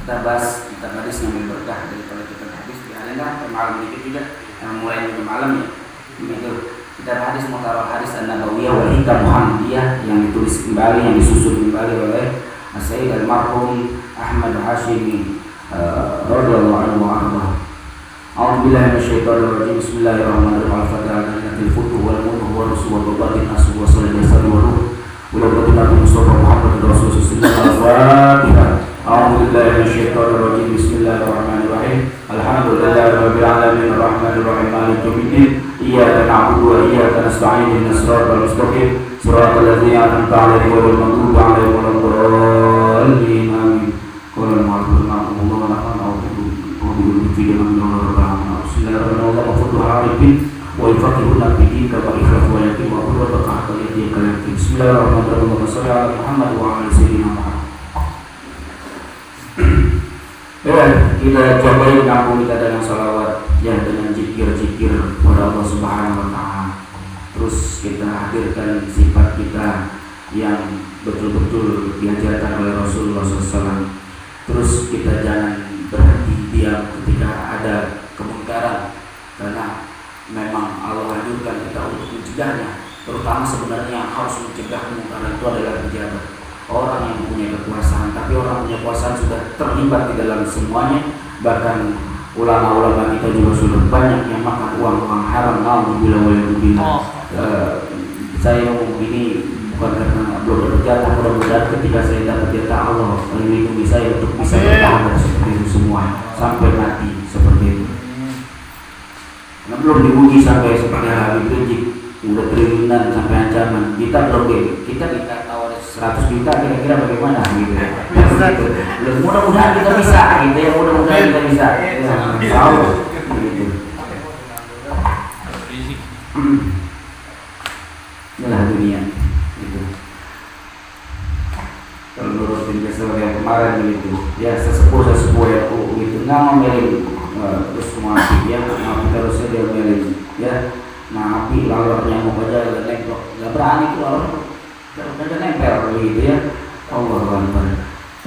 kita bahas kitab hadis yang berkah daripada kitab hadis di arena malam ini juga mulai dari malam ya. Begitu. Kitab hadis Muhtarah Hadis An-Nabawiyah wal Hikam Muhammadiyah yang ditulis kembali, yang disusun kembali oleh Sayyid Al-Marhum Ahmad Hashimi radhiyallahu anhu wa arda. A'udzu billahi minasyaitonir rajim. Bismillahirrahmanirrahim. Al-Fatihah al futuh wal mulk wal rusul wal batin asu wa sallallahu wa ruh wa batin Mustafa Muhammad Rasulullah sallallahu alaihi wasallam. A'udzu billahi minasyaitonir rajim. Bismillahirrahmanirrahim. Alhamdulillahirabbil alamin arrahmanir rahim maliki yaumiddin. Iyyaka na'budu wa iyyaka nasta'in ihdinas siratal mustaqim siratal ladzina an'amta 'alaihim ghairil maghdubi 'alaihim waladdallin. Amin. Qul ma'budu ma'budu wa nahnu kita cobain kampung kita dengan salawat ya, dengan zikir-zikir kepada Allah Subhanahu wa taala. Terus kita hadirkan sifat kita yang betul-betul diajarkan oleh Rasulullah SAW. Terus kita jangan berhenti diam ketika ada kemungkaran, karena memang Allah anjurkan kita untuk mencegahnya. Terutama sebenarnya yang harus mencegah kemungkaran itu adalah pejabat, orang yang punya kekuasaan. Tapi orang punya kekuasaan sudah terlibat di dalam semuanya. Bahkan ulama-ulama kita juga sudah banyak yang makan uang haram. Alhamdulillah walhamdulillah. Saya ngomong ini bukan karena belum dapat jatah. Mudah-mudahan ketika saya dapat jatah, Allah melindungi saya untuk bisa bertahan dari seperti itu semua sampai mati seperti itu. Karena belum diuji sampai seperti Habib Rizik, udah triliunan sampai ancaman. Kita belum, kita ditawar 100 juta kira-kira bagaimana gitu ya. Mudah-mudahan kita bisa gitu ya, mudah-mudahan kita bisa. Tahu gitu. Inilah dunia gitu. Kalau nurutin kesel yang kemarin gitu ya, sesepuh yang gitu nggak ngomelin terus semua api ya, api terusnya dia ngomelin ya. Nah api lalu nyamuk aja udah nempel, nggak berani tuh lalu udah nempel gitu ya. Allah Akbar.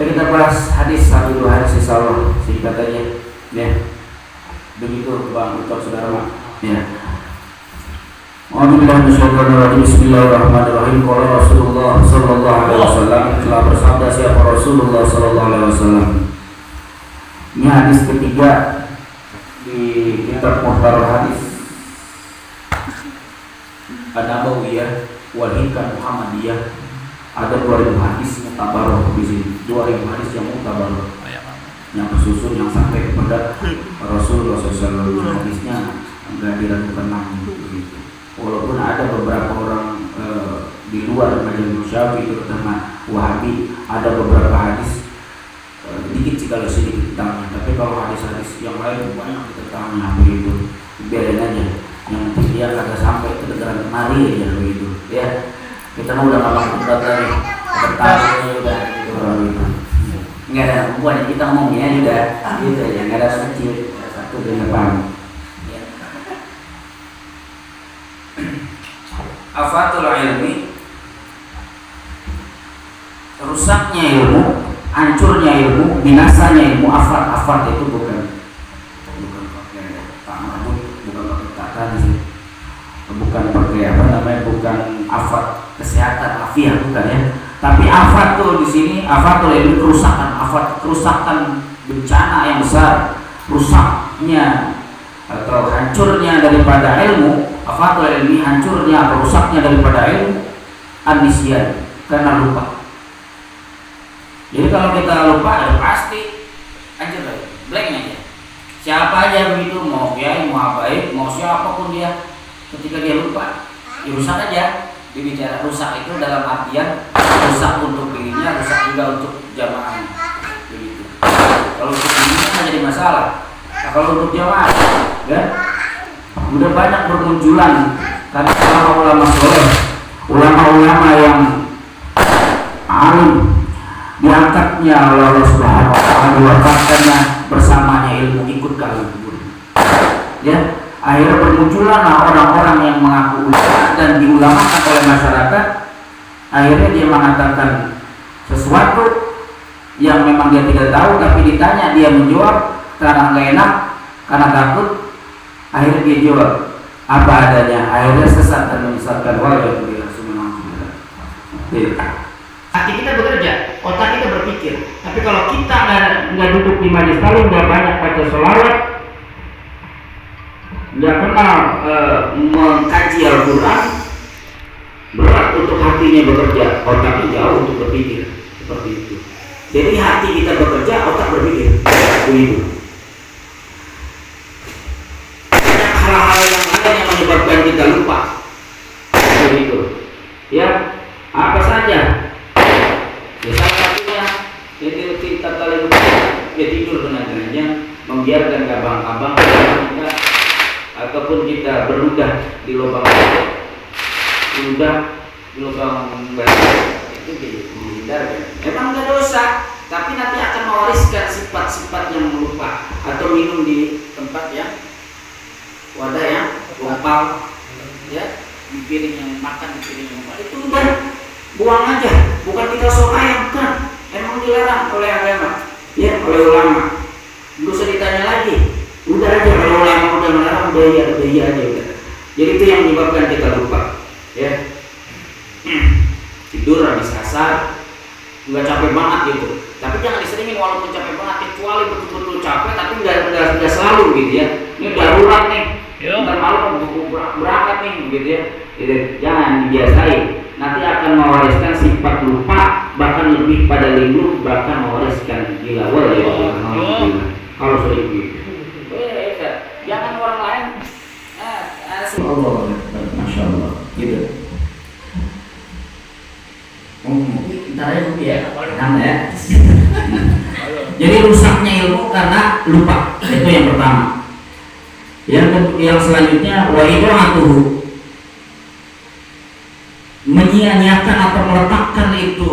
Kita bahas hadis 1-2 hadis insyaallah singkat aja ya. Begitu Bang Ucap Saudara ya. Bismillahirrahmanirrahim. Qala Rasulullah sallallahu alaihi wasallam, telah bersabda siapa Rasulullah sallallahu alaihi wasallam. Ini hadis ketiga di kitab Muhtarah Hadis An-Nabawiyah wal Hikam Muhammadiyah. Ada 2000 hadis mutabarah di sini. 2000 hadis yang mutabarah, yang tersusun, yang sampai kepada Rasulullah SAW. Hadisnya enggak diragukan lagi begitu. Walaupun ada beberapa orang di luar Majlis Syafi'i terutama Wahabi, ada beberapa hadis sedikit sih kalau sedikit tentangnya. Tapi kalau hadis-hadis yang lain banyak tentangnya begitu. Biarin aja. Yang penting dia kagak sampai kedengaran kemari aja begitu. Ya. Kita mau udah ngapa debat lagi. Bertaruhnya udah gitu gitu. Enggak ada perempuan kita ngomongnya udah gitu ya, enggak ada kecil. Satu di depan. Afatul ilmi, rusaknya ilmu, hancurnya ilmu, binasanya ilmu. Afat itu bukan pakai tak mabuk, bukan pakai tak sih, bukan pakai apa namanya, bukan afat kesehatan afiah, bukan ya. Tapi afat tuh di sini, afatul ilmi kerusakan, afat kerusakan, bencana yang besar, rusaknya atau hancurnya daripada ilmu. Afatul ilmi, hancurnya atau rusaknya daripada ilmu, anisyan, karena lupa. Jadi kalau kita lupa ya pasti hancur lagi, blank aja. Siapa aja begitu, mau kiai, mau habaib, mau siapapun dia, ketika dia lupa, ya rusak aja. Dibicara rusak itu dalam artian rusak untuk dirinya, rusak juga untuk jamaahnya. Begitu. Kalau untuk dirinya kan jadi masalah. Nah, kalau untuk jamaah, ya udah banyak bermunculan karena ulama-ulama soleh, ulama-ulama yang alim diangkatnya oleh Allah Subhanahu wa taala, diwafatkannya bersamanya ilmu ikut ke alam kubur. Ya, akhirnya bermunculan orang-orang yang mengaku ulama dan diulamakan oleh masyarakat. Akhirnya dia mengatakan sesuatu yang memang dia tidak tahu, tapi ditanya dia menjawab karena nggak enak, karena takut, akhirnya dia jawab apa adanya, akhirnya sesat dan menyesatkan wajah dia hati kita bekerja, otak kita berpikir. Tapi kalau kita nggak duduk di majelis taklim, nggak banyak baca sholawat, nggak kenal mengkaji Al-Quran, berat untuk hatinya bekerja, otaknya jauh untuk berpikir seperti itu. Jadi hati kita bekerja, otak berpikir. Begitu. Banyak hal-hal yang lain yang menyebabkan kita lupa. Begitu. Ya, apa saja? Ya, salah satunya jadi kita kali ya tidur dengan kenyang, membiarkan kabang-kabang kita ataupun kita berludah di lubang itu dihindarkan. Memang nggak dosa, tapi nanti akan mewariskan sifat-sifat yang melupa atau minum di tempat yang wadah yang lumpal, ya di piring yang makan di piring yang lumpal itu udah buang aja, bukan kita sok ayam kan, emang dilarang oleh agama, ya oleh ulama. Nggak usah ditanya lagi, udah aja kalau ulama udah melarang udah iya aja udah. Jadi itu yang menyebabkan kita lupa, ya. Tidur habis asar, nggak capek banget gitu, tapi jangan diseringin walaupun capek banget, kecuali betul-betul capek, tapi nggak selalu gitu ya. Ini darurat nih, ntar malam berangkat nih gitu ya. Gitu. Jangan dibiasain, nanti akan mewariskan sifat lupa, bahkan lebih pada linglung, bahkan mewariskan gila ya. Kalau sering gitu, jangan orang lain. Allah, masya Allah, gitu. Ya. Jadi rusaknya ilmu karena lupa, itu yang pertama. Yang selanjutnya wa'ido'atuhu, menyia-nyiakan atau meletakkan itu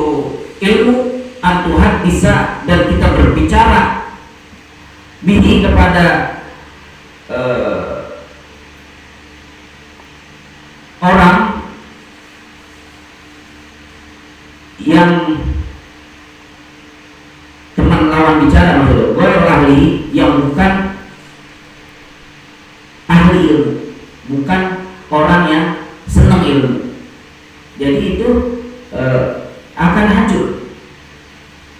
ilmu antuhat bisa, dan kita berbicara bihi kepada orang yang teman lawan bicara, maksudnya gue ahli yang bukan ahli ilmu, bukan orang yang senang ilmu. Jadi itu akan hancur.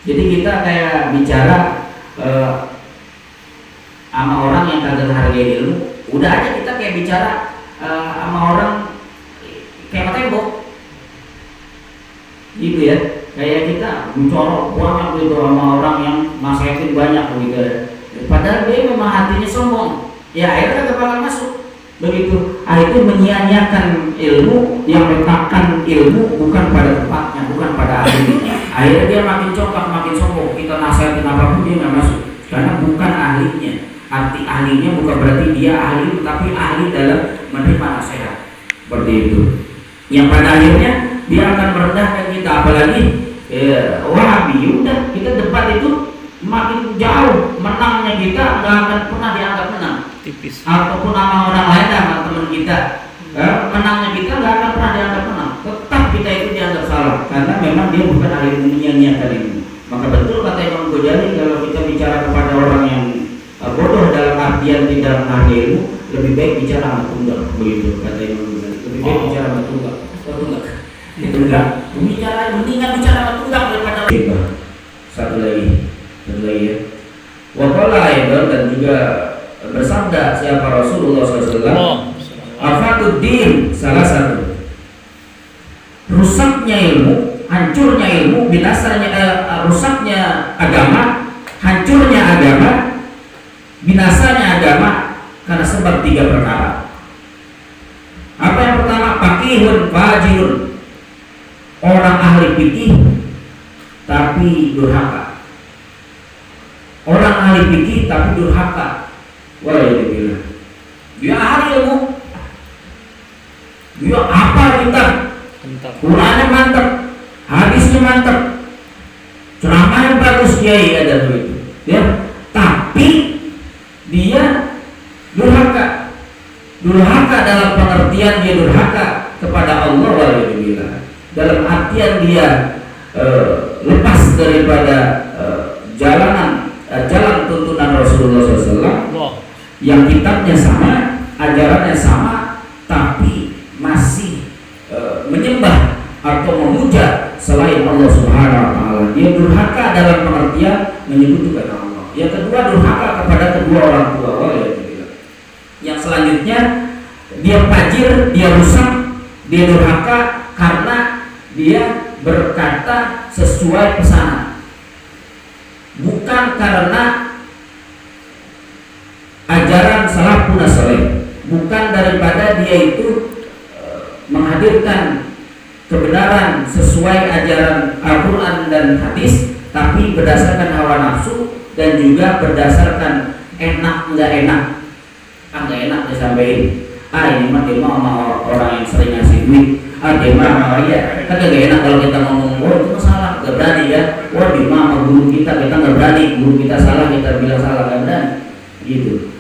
Jadi kita kayak bicara sama orang yang kagak hargai ilmu, udah aja kita kayak bicara sama orang kayak tembok gitu ya, kayak kita mencorok banyak gitu sama orang yang nasihatin banyak gitu, padahal dia memang hatinya sombong, ya akhirnya kepala masuk begitu. Itu menyia-nyiakan ilmu, yang meletakkan ilmu bukan pada tempatnya, bukan pada ahlinya. Akhirnya dia makin congkak, makin sombong, kita nasihatin apapun dia nggak masuk karena bukan ahlinya. Arti ahlinya bukan berarti dia ahli, tapi ahli dalam menerima nasihat seperti itu, yang pada akhirnya dia akan merendahkan kita. Apalagi Wahabi, udah kita debat itu makin jauh, menangnya kita nggak akan pernah dianggap menang, tipis. Ataupun sama orang lain, sama teman kita, menangnya kita nggak akan pernah dianggap menang, tetap kita itu dianggap salah karena memang dia bukan ahli ilmunya kali ini. Maka betul kata Imam Ghazali, kalau kita bicara kepada orang yang bodoh dalam artian tidak ahli ilmu, lebih baik bicara sama tunggal, begitu kata Imam Ghazali. Lebih baik bicara sama tunggal. Itu enggak, mendingan bicara sama tunggal daripada satu lagi ya. Waqala aidan, dan juga bersabda siapa Rasulullah SAW, afatuddin salah satu, rusaknya ilmu, hancurnya ilmu, binasanya rusaknya agama, hancurnya agama, binasanya agama karena sebab 3 perkara. Apa yang pertama? Faqihun fajirun, orang ahli fikih tapi durhaka. Orang ahli fikih tapi durhaka. Walaikumsalam. Dia ahli ilmu, dia apa kita? Qurannya mantap, hadisnya mantap, ceramahnya bagus, kiai ada begitu. Ya, tapi dia durhaka. Durhaka dalam pengertian dia durhaka kepada Allah, walaikumsalam. Dalam artian dia lepas daripada jalan tuntunan Rasulullah SAW yang kitabnya sama, ajarannya sama, tapi masih menyembah atau memuja selain Allah Subhanahu wa taala. Dia durhaka dalam pengertian menyekutukan Allah. Yang kedua, durhaka kepada kedua orang tua. Yang selanjutnya, dia fajir, dia rusak, dia durhaka karena dia berkata sesuai pesanan, bukan karena ajaran salafun saleh, bukan daripada dia itu menghadirkan kebenaran sesuai ajaran Al-Quran dan hadis, tapi berdasarkan hawa nafsu dan juga berdasarkan enak nggak enak. Nggak enak disampaikan. Ini mah dia mah orang yang sering ngasih duit. Dia mah ya, kan nggak enak kalau kita ngomong, itu masalah, nggak berani ya. Dia mah sama guru kita nggak berani. Guru kita salah, kita bilang salah, nggak berani. Gitu.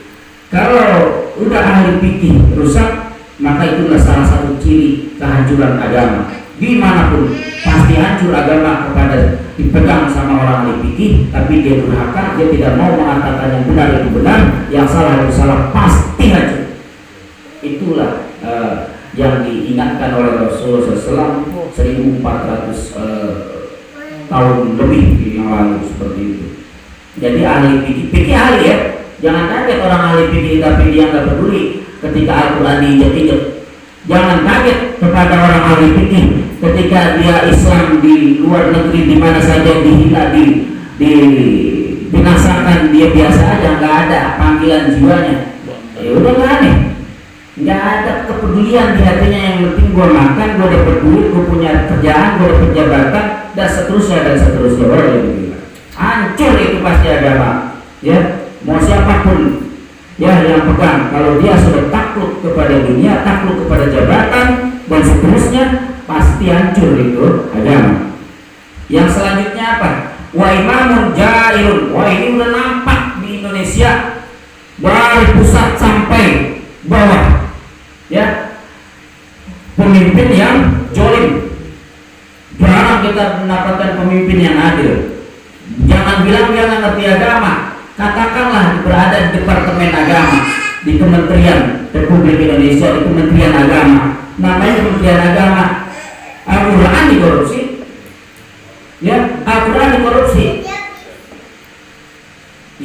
Kalau udah ahli fikih rusak, maka itulah salah satu ciri kehancuran agama. Dimanapun pasti hancur agama kepada dipegang sama orang ahli fikih, tapi dia durhaka, dia tidak mau mengatakan yang benar itu benar, yang salah itu salah, pasti hancur. Itulah yang diingatkan oleh Rasulullah SAW 1400 tahun lebih yang lalu, seperti itu. Jadi ahli fikih ahli ya. Jangan kaget orang ahli fikih tapi dia nggak peduli ketika Al-Quran diinjak-injak. Jangan kaget kepada orang ahli fikih ketika dia Islam di luar negeri di mana saja dihina, dibinasakan, dia biasa aja, nggak ada panggilan jiwanya. Ya udah, nggak aneh, nggak ada kepedulian di hatinya. Yang penting gue makan, gue dapat duit, gue punya kerjaan, gue dapat jabatan, dan seterusnya. Hancur itu pasti agama, ya. Mau siapapun ya yang pegang, kalau dia sudah takluk kepada dunia, takluk kepada jabatan dan seterusnya, pasti hancur itu agama. Yang selanjutnya apa? Wa imamun jailun. Wah, ini udah nampak di Indonesia dari pusat sampai bawah, ya. Pemimpin yang jolim. Jarang kita mendapatkan pemimpin yang adil. Jangan bilang dia nggak ngerti agama. Katakanlah berada di Departemen Agama di Kementerian Republik Indonesia, di Kementerian Agama, namanya Kementerian Agama, Al-Quran dikorupsi, ya, Al-Quran dikorupsi.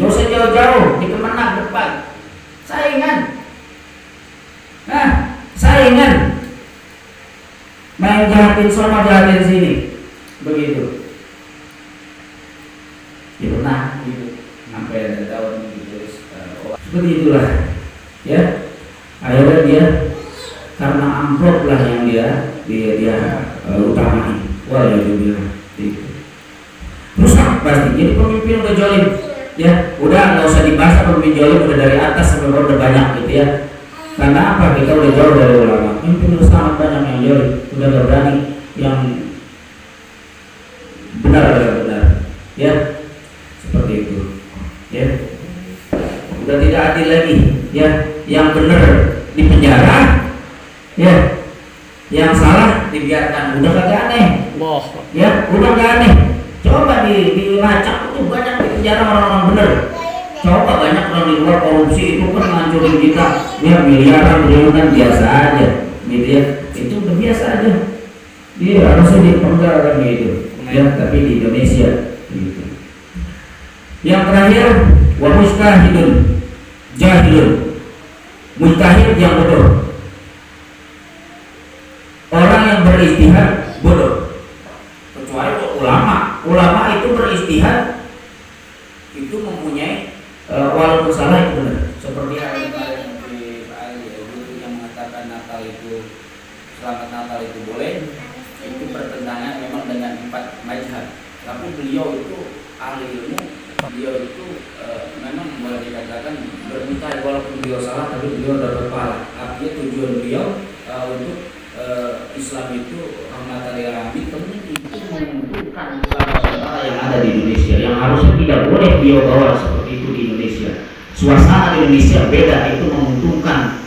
Jauh jauh di Kemenak depan, saingan, main jahatin sama jahatin sini, begitu. Ya pernah gitu. Sampai ada tahun gitu, seperti itulah, ya. Akhirnya dia karena amplop lah yang dia utamai. Wah, ya dia bilang gitu. Rusak pasti. Jadi pemimpin udah jolim, ya. Udah nggak usah dibahas, pemimpin jolim udah dari atas sampai bawah udah banyak gitu ya. Karena apa? Kita udah jauh dari ulama. Pemimpin udah sangat banyak yang jolim, udah nggak berani yang benar, ya. Seperti itu. Ya, udah tidak adil lagi, ya. Yang benar di penjara, ya. Yang salah dibiarkan, udah kagak aneh, ya. Udah gak aneh. Coba dilacak itu banyak di penjara orang-orang benar. Coba banyak orang di luar korupsi itu kan ngancurin kita, ya, miliaran triliunan biasa aja, gitu ya. Itu udah biasa aja. Dia harusnya dipenggal kan gitu, ya. Tapi di Indonesia, gitu. Yang terakhir, wa mustahidun jahilun. Mustahid yang bodoh. Orang yang beristihad bodoh. Kecuali ulama. Ulama itu beristihad itu mempunyai walaupun salah itu benar. Seperti yang kemarin di yang mengatakan Natal itu, selamat Natal itu boleh. Itu bertentangan memang dengan 4 mazhab. Tapi beliau itu ahli ilmu. Beliau itu memang boleh dikatakan bermutai, walaupun beliau salah tapi beliau dapat pahala. Artinya tujuan beliau untuk Islam itu rahmatan lil alamin, itu menentukan ulama yang ada di Indonesia, yang harusnya tidak boleh beliau bawa seperti itu di Indonesia. Suasana di Indonesia beda, itu menguntungkan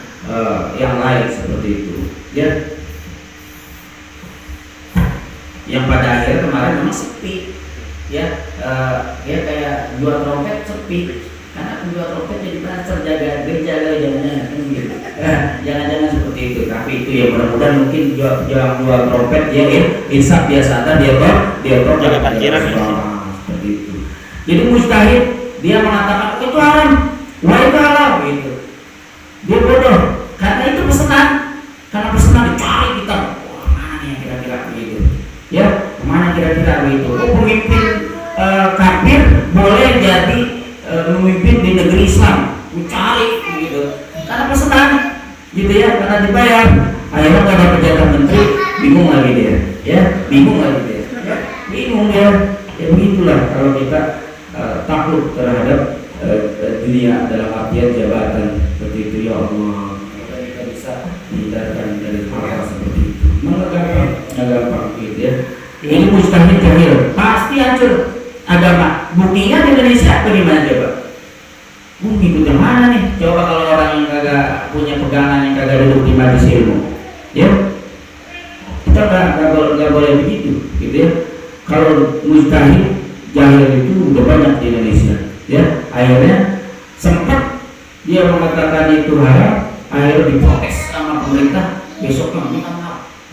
yang lain seperti itu, ya. Yang pada akhirnya kemarin memang sepi, ya. ya kayak jual trompet sepi, karena penjual trompet jadi pasar jaga gereja kali jangan-jangan kan gitu. Jangan-jangan seperti itu, tapi itu ya mudah-mudahan mungkin jual trompet dia insaf dia sadar dia jaga parkiran seperti itu. Jadi mustahil dia mengatakan itu haram, wah itu halal gitu. Dia bodoh karena itu pesanan, karena pesanan dicari kita, wah mana nih kira-kira begitu, ya mana kira-kira begitu. Oh pemimpin kafir boleh jadi memimpin di negeri Islam, mencari gitu, karena pesanan gitu ya, karena dibayar. Akhirnya nggak dapat jatah menteri, bingung lagi dia, ya bingung lagi dia, ya, bingung dia. Ya begitulah kalau kita takut terhadap dunia dalam artian jabatan seperti itu. Ya Allah, kita bisa menghindarkan dari hal seperti itu. Nggak gampang gitu ya. Ini mustahil jahil, pasti hancur agama. Buktinya di Indonesia bagaimana coba? Ikut yang mana nih? Coba kalau orang yang kagak punya pegangan, yang kagak duduk di majelis ilmu, ya kita nggak boleh begitu, gitu ya. Kalau mustahil jahil itu udah banyak di Indonesia, ya. Akhirnya sempat dia mengatakan itu haram, akhirnya diprotes sama pemerintah, besoknya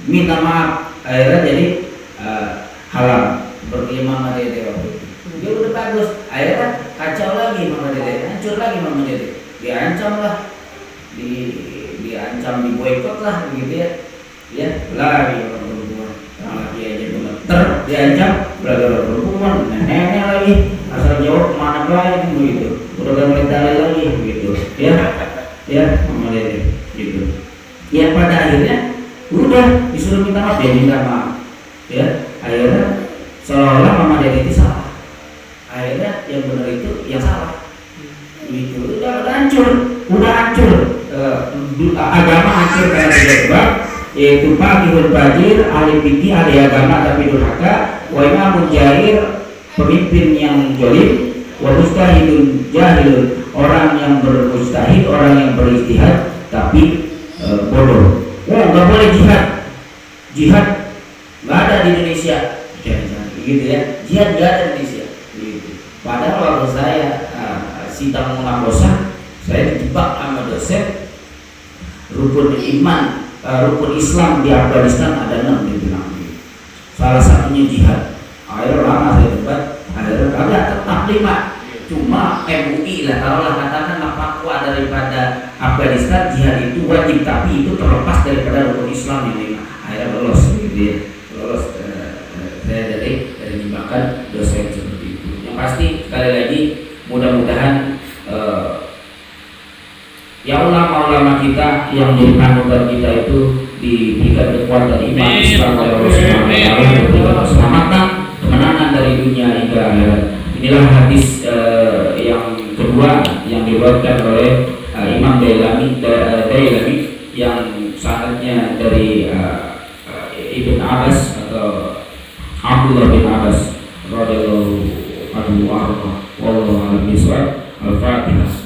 minta maaf, akhirnya jadi halal. Seperti Mama Dede waktu itu, dia udah bagus, akhirnya kacau lagi Mama Dede, hancur lagi Mama Dede, diancam lah, diancam diboikot lah, begitu ya, ya lagi orang perempuan, orang laki aja gemeter, diancam, lagi orang perempuan, nenek lagi, asal jawab mana lagi, begitu, udah gak boleh dalil lagi, begitu, ya, ya Mama Dede, gitu, ya pada akhirnya udah disuruh minta maaf, dia minta maaf, ya, akhirnya seolah-olah Mama Dede itu salah, akhirnya yang benar itu yang salah, itu udah hancur, agama hancur karena sebab yaitu fakihul fajir, ahli fikih, ahli agama tapi durhaka, wa imamun jahil, pemimpin yang zalim, wa mustahidun jahil, orang yang bermustahid, orang yang beristihad tapi bodoh. Oh nggak boleh jihad nggak ada di Indonesia, gitu ya, jihad nggak ada di Indonesia, gitu. Padahal waktu saya sidang munakosyah, saya dijebak sama dosen rukun iman, rukun Islam di Afghanistan ada 6 dibilang, salah satunya jihad. Akhirnya lama saya debat, akhirnya kagak tetap 5, cuma MUI lah, taruhlah katakanlah fatwa daripada Afghanistan jihad itu wajib, tapi itu terlepas daripada rukun Islam yang 5. Akhirnya lolos, gitu ya, lolos. Saya dari jebakan dosen seperti itu. Yang pasti sekali lagi mudah-mudahan ya ulama-ulama kita yang menjadi panutan kita itu diberikan kekuatan iman Islam oleh Allah Subhanahu wa taala, diberikan keselamatan, kemenangan dari dunia hingga akhirat. Inilah hadis yang kedua yang diriwayatkan oleh Imam Dailami yang sanadnya dari Ibn Abbas atau Abdullah bin Abbas radhiyallahu anhu wa wallahu a'lam bishawab. Al-Fatihah.